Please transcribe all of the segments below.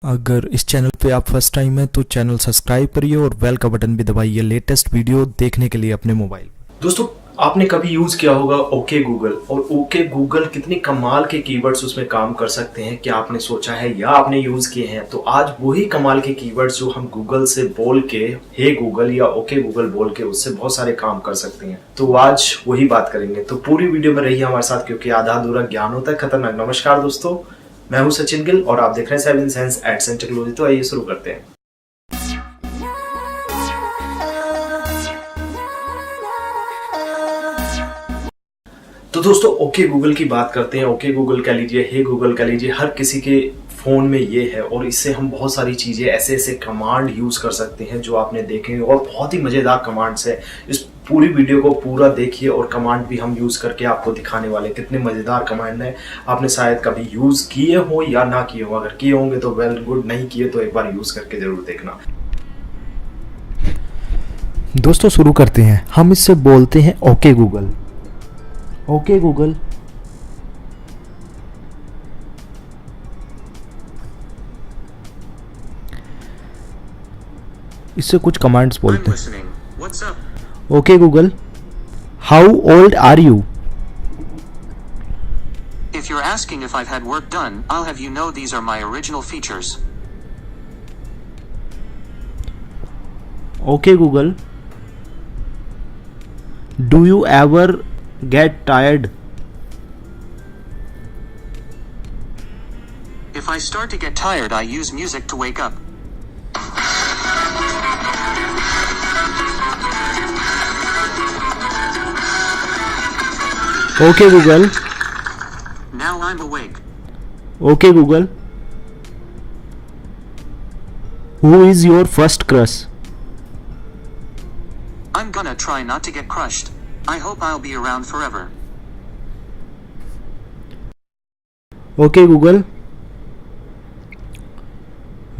अगर इस चैनल पे आप फर्स्ट टाइम हैं तो चैनल सब्सक्राइब करिए और बेल का बटन भी दबाइए लेटेस्ट वीडियो देखने के लिए अपने मोबाइल। दोस्तों, आपने कभी यूज़ किया होगा ओके गूगल, और ओके गूगल कितनी कमाल के कीवर्ड्स उसमें काम कर सकते हैं, क्या आपने सोचा है या आपने यूज़ किए हैं? तो आज वही कमाल के कीवर्ड्स जो हम गूगल से बोल के हे गूगल या ओके गूगल बोल के उससे बहुत सारे काम कर सकते हैं, तो आज वही बात करेंगे। तो पूरी वीडियो में रहिए हमारे साथ, क्योंकि आधा अधूरा ज्ञान होता है खतरनाक। नमस्कार दोस्तों, मैं हूं सचिन गिल और आप देख रहे हैं 7 सेंस एड्स एंड टेक्नोलॉजी। तो आइए शुरू करते हैं। तो दोस्तों, ओके गूगल की बात करते हैं। ओके गूगल कह लीजिए, हे गूगल कह लीजिए, हर किसी के फ़ोन में ये है और इससे हम बहुत सारी चीज़ें ऐसे ऐसे कमांड यूज़ कर सकते हैं जो आपने देखे और बहुत ही मज़ेदार कमांड्स है। इस पूरी वीडियो को पूरा देखिए और कमांड भी हम यूज़ करके आपको दिखाने वाले कितने मज़ेदार कमांड है। आपने शायद कभी यूज़ किए हो या ना किए हो, अगर किए होंगे तो वेल गुड, नहीं किए तो एक बार यूज़ करके ज़रूर देखना। दोस्तों शुरू करते हैं। हम इससे बोलते हैं ओके गूगल। ओके गूगल, इससे कुछ कमांड्स बोलते हैं। Okay Google, how old are you? If you're asking if I've had work done, I'll have you know these are my original features. Okay Google, do you ever get tired? If I start to get tired, I use music to wake up. Okay Google, Now I'm awake. okay Google, who is your first crush? I'm gonna try not to get crushed. I hope I'll be around forever. Okay Google,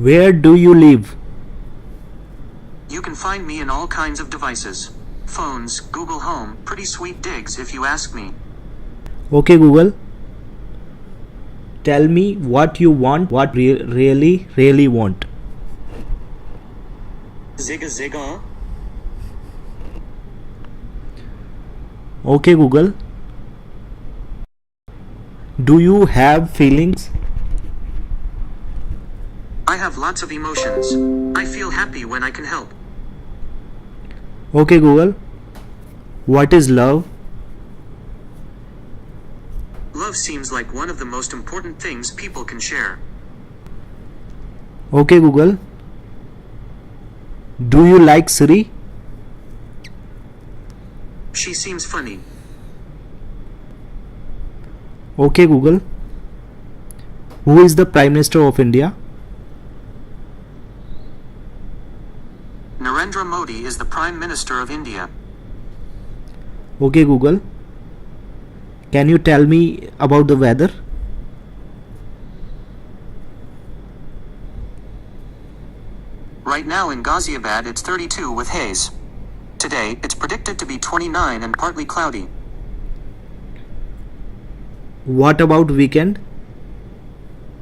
where do you live? You can find me in all kinds of devices. Phones, Google Home, pretty sweet digs if you ask me. Okay Google, tell me what you want, what really want. Zigga zigga. Okay Google, do you have feelings? I have lots of emotions. I feel happy when I can help. Okay Google, what is love? Love seems like one of the most important things people can share. Okay Google, do you like Siri? She seems funny. Okay Google, who is the Prime Minister of India? Narendra Modi is the Prime Minister of India. Okay Google, can you tell me about the weather? Right now in Ghaziabad it's 32 with haze. Today it's predicted to be 29 and partly cloudy. What about weekend?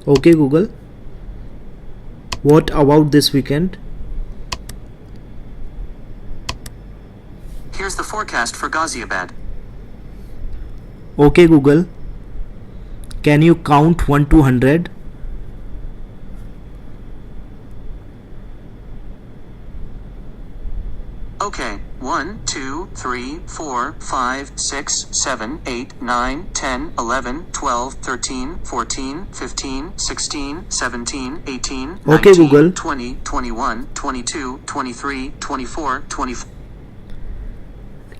Okay Google, what about this weekend? Here's the forecast for Ghaziabad. Okay Google, can you count 1 to 100? Okay, 1, 2, 3, 4, 5, 6, 7, 8, 9, 10, 11, 12, 13, 14, 15, 16, 17, 18, Okay 19, Google, 20, 21, 22, 23, 24, 25.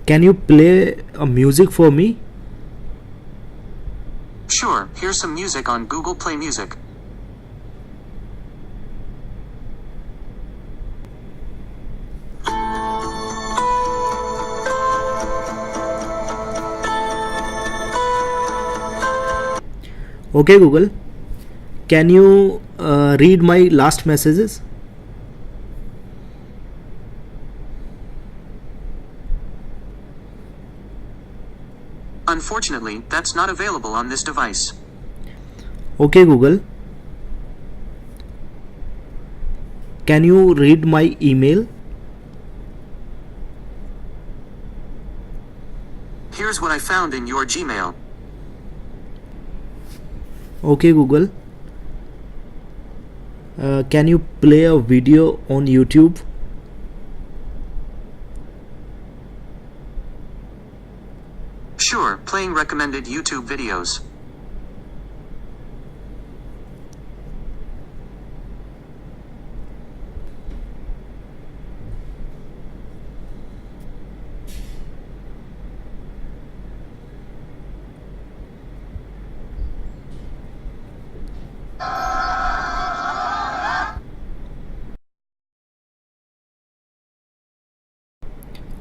can you play a music for me? Sure, here's some music on Google Play Music. Okay Google, can you read my last messages? Unfortunately, that's not available on this device. Okay Google, Can you read my email? Here's what I found in your Gmail. Okay Google. Can you play a video on YouTube? Sure, playing recommended YouTube videos.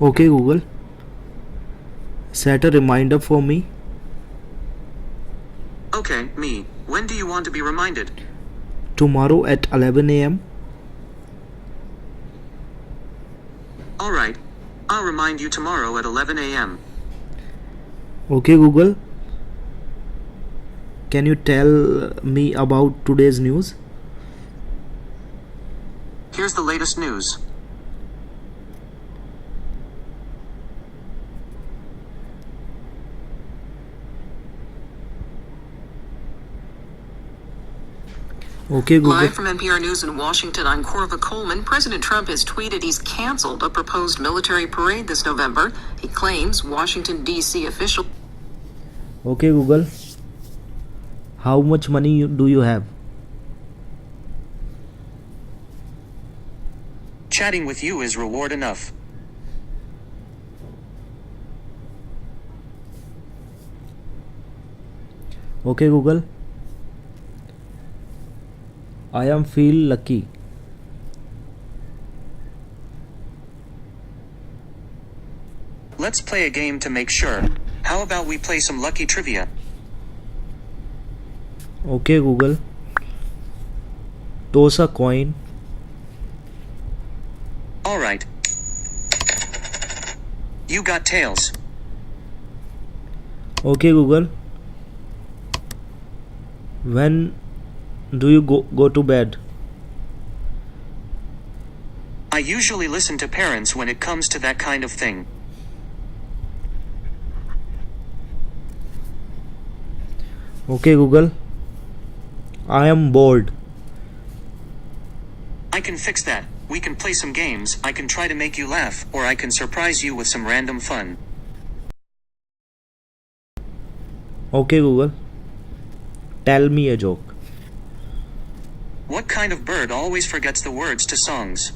Okay Google. Set a reminder for me. Okay, me. When do you want to be reminded? Tomorrow at 11 a.m. Alright. I'll remind you tomorrow at 11 a.m. Okay Google. Can you tell me about today's news? Here's the latest news. Okay Google. Live from NPR News in Washington, I'm Corva Coleman. President Trump has tweeted he's canceled a proposed military parade this November. He claims Washington, D.C. officials. Okay Google. How much money do you have? Chatting with you is reward enough. Okay Google. I am feel lucky. Let's play a game to make sure. How about we play some lucky trivia? Okay Google. Toss a coin. Alright. You got tails. Okay Google. When do you go to bed? I usually listen to parents when it comes to that kind of thing. Okay Google. I am bored. I can fix that. We can play some games. I can try to make you laugh, or I can surprise you with some random fun. Okay Google. Tell me a joke. What kind of bird always forgets the words to songs?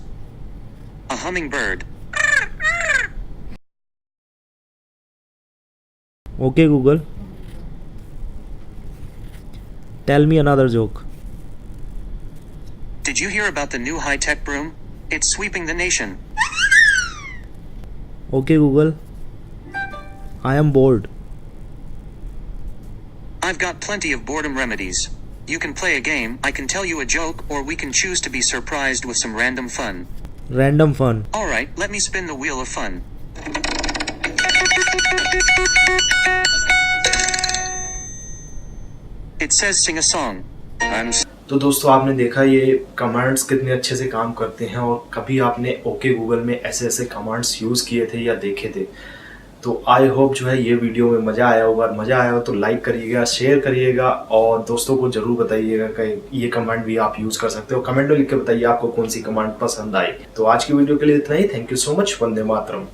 A hummingbird. Okay Google. Tell me another joke. Did you hear about the new high-tech broom? It's sweeping the nation. Okay Google. I am bored. I've got plenty of boredom remedies. You can play a game, I can tell you a joke, or we can choose to be surprised with some random fun. Random fun. Alright, let me spin the wheel of fun. It says sing a song. तो दोस्तों आपने देखा ये commands कितने अच्छे से काम करते हैं, और कभी आपने ओके गूगल में ऐसे ऐसे कमांड्स यूज़ किए थे या देखे थे? तो आई होप जो है ये वीडियो में मज़ा आया होगा। मज़ा आया हो तो लाइक करिएगा, शेयर करिएगा और दोस्तों को ज़रूर बताइएगा कि ये कमांड भी आप यूज़ कर सकते हो। कमेंट में लिख के बताइए आपको कौन सी कमांड पसंद आई। तो आज की वीडियो के लिए इतना ही। Thank you so much. वंदे मातरम।